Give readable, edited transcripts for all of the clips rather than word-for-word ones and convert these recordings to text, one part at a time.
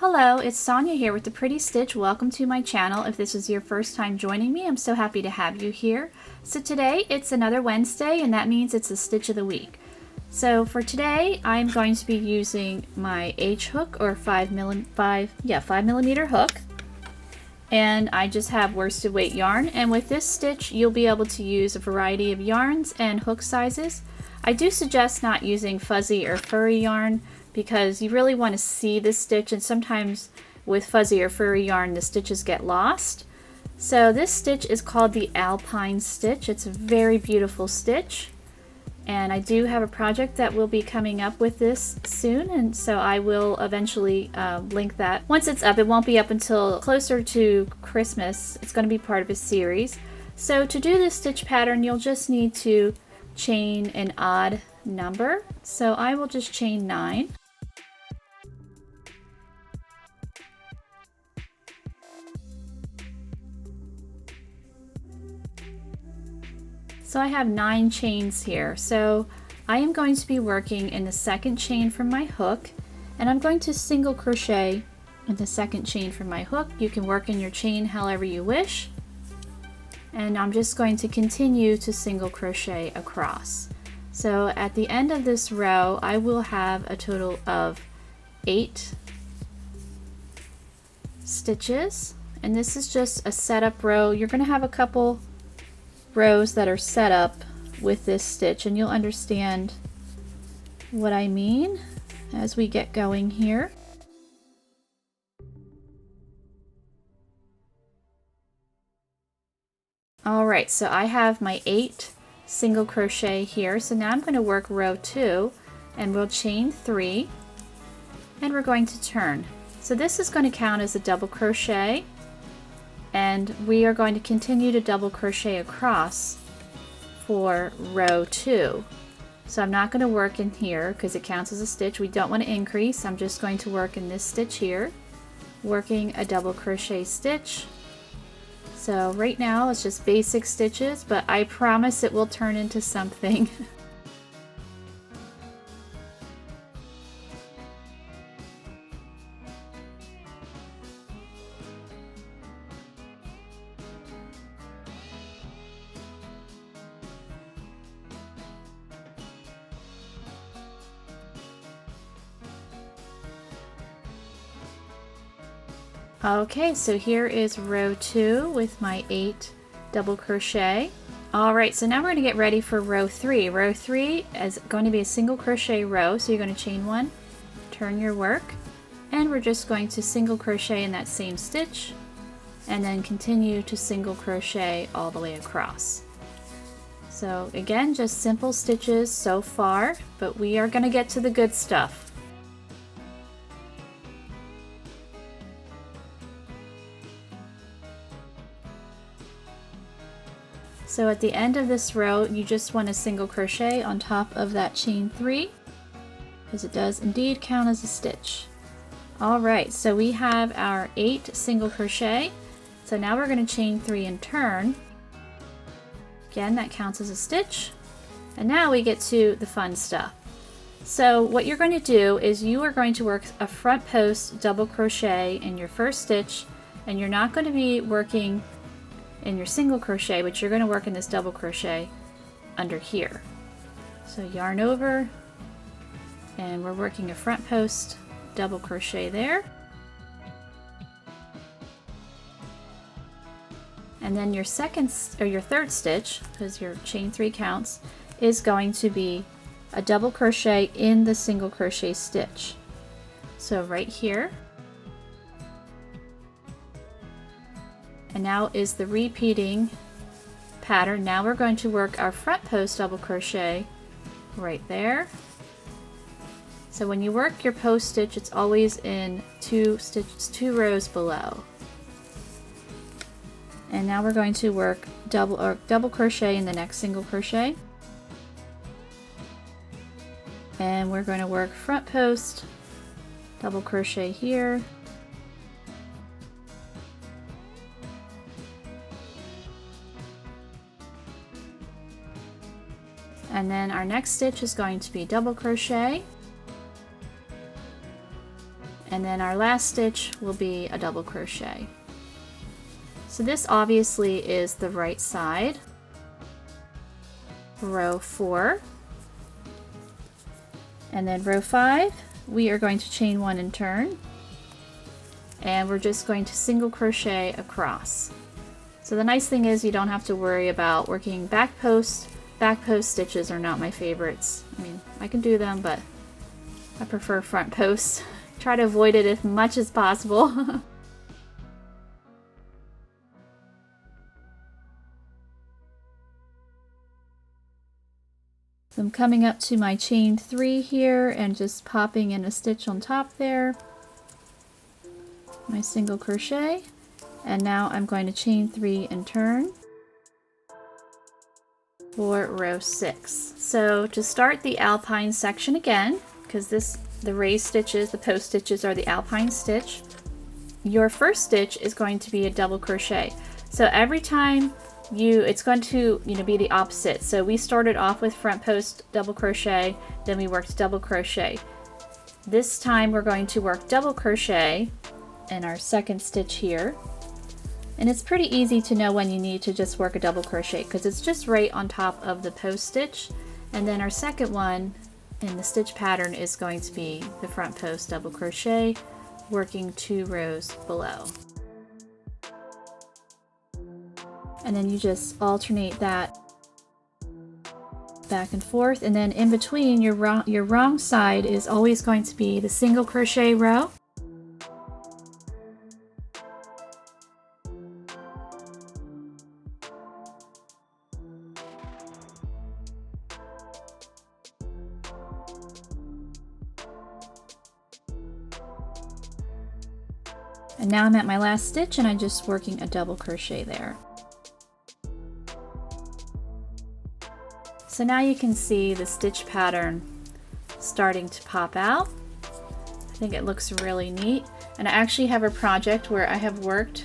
Hello, it's Sonia here with The Pretty Stitch. Welcome to my channel. If this is your first time joining me, I'm so happy to have you here. So today it's another Wednesday, and that means it's a stitch of the week. So for today, I'm going to be using my H hook, or 5 millimeter hook. And I just have worsted weight yarn, and with this stitch you'll be able to use a variety of yarns and hook sizes. I do suggest not using fuzzy or furry yarn because you really want to see the stitch, and sometimes with fuzzy or furry yarn the stitches get lost. So this stitch is called the Alpine Stitch. It's a very beautiful stitch, and I do have a project that will be coming up with this soon, and so I will eventually link that. Once it's up, it won't be up until closer to Christmas. It's going to be part of a series. So to do this stitch pattern, you'll just need to chain an odd number. So I will just chain 9. So I have 9 chains here. So I am going to be working in the second chain from my hook, and I'm going to single crochet in the second chain from my hook. You can work in your chain however you wish. And I'm just going to continue to single crochet across. So at the end of this row, I will have a total of 8 stitches. And this is just a setup row. You're going to have a couple rows that are set up with this stitch, and you'll understand what I mean as we get going here. Alright, so I have my 8 single crochet here, so now I'm going to work row 2, and we'll chain 3, and we're going to turn. So this is going to count as a double crochet, and we are going to continue to double crochet across for row 2. So I'm not going to work in here because it counts as a stitch. We don't want to increase. I'm just going to work in this stitch here, working a double crochet stitch. So right now it's just basic stitches, but I promise it will turn into something. Okay, so here is row 2 with my 8 double crochet. Alright, so now we're going to get ready for row 3. Row 3 is going to be a single crochet row, so you're going to chain 1, turn your work, and we're just going to single crochet in that same stitch, and then continue to single crochet all the way across. So again, just simple stitches so far, but we are going to get to the good stuff. So at the end of this row, you just want to single crochet on top of that chain 3, because it does indeed count as a stitch. Alright, so we have our 8 single crochet. So now we're going to chain 3 and turn. Again, that counts as a stitch. And now we get to the fun stuff. So what you're going to do is you are going to work a front post double crochet in your first stitch, and you're not going to be working in your single crochet, but you're going to work in this double crochet under here. So yarn over, and we're working a front post double crochet there. And then your second or your third stitch, because your chain 3 counts, is going to be a double crochet in the single crochet stitch. So right here. And now is the repeating pattern. Now we're going to work our front post double crochet right there. So when you work your post stitch, it's always in 2 rows below. And now we're going to work double crochet in the next single crochet. And we're going to work front post double crochet here. And then our next stitch is going to be double crochet, and then our last stitch will be a double crochet. So this obviously is the right side. Row 4, and then row 5 we are going to chain 1 and turn, and we're just going to single crochet across. So the nice thing is you don't have to worry about working back post. Back post stitches are not my favorites. I mean, I can do them, but I prefer front posts. Try to avoid it as much as possible. So I'm coming up to my chain 3 here and just popping in a stitch on top there. My single crochet, and now I'm going to chain 3 and turn for row 6. So to start the Alpine section again, because the raised stitches, the post stitches are the Alpine stitch, your first stitch is going to be a double crochet. So every time it's going to be the opposite. So we started off with front post double crochet, then we worked double crochet. This time we're going to work double crochet in our second stitch here, and it's pretty easy to know when you need to just work a double crochet because it's just right on top of the post stitch. And then our second one in the stitch pattern is going to be the front post double crochet, working 2 rows below. And then you just alternate that back and forth, and then in between, your wrong side is always going to be the single crochet row. And now I'm at my last stitch and I'm just working a double crochet there. So now you can see the stitch pattern starting to pop out. I think it looks really neat. And I actually have a project where I have worked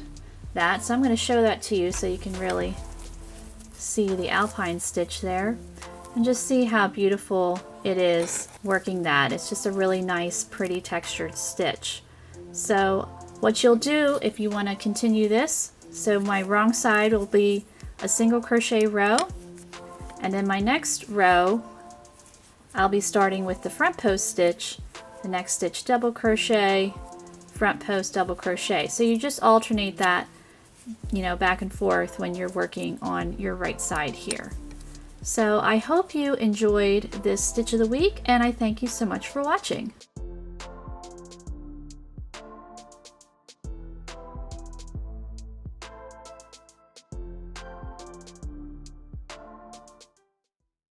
that, so I'm going to show that to you so you can really see the Alpine stitch there and just see how beautiful it is working that. It's just a really nice, pretty textured stitch. So what you'll do if you want to continue this, so my wrong side will be a single crochet row, and then my next row I'll be starting with the front post stitch, the next stitch double crochet, front post double crochet. So you just alternate that, back and forth when you're working on your right side here. So I hope you enjoyed this stitch of the week, and I thank you so much for watching.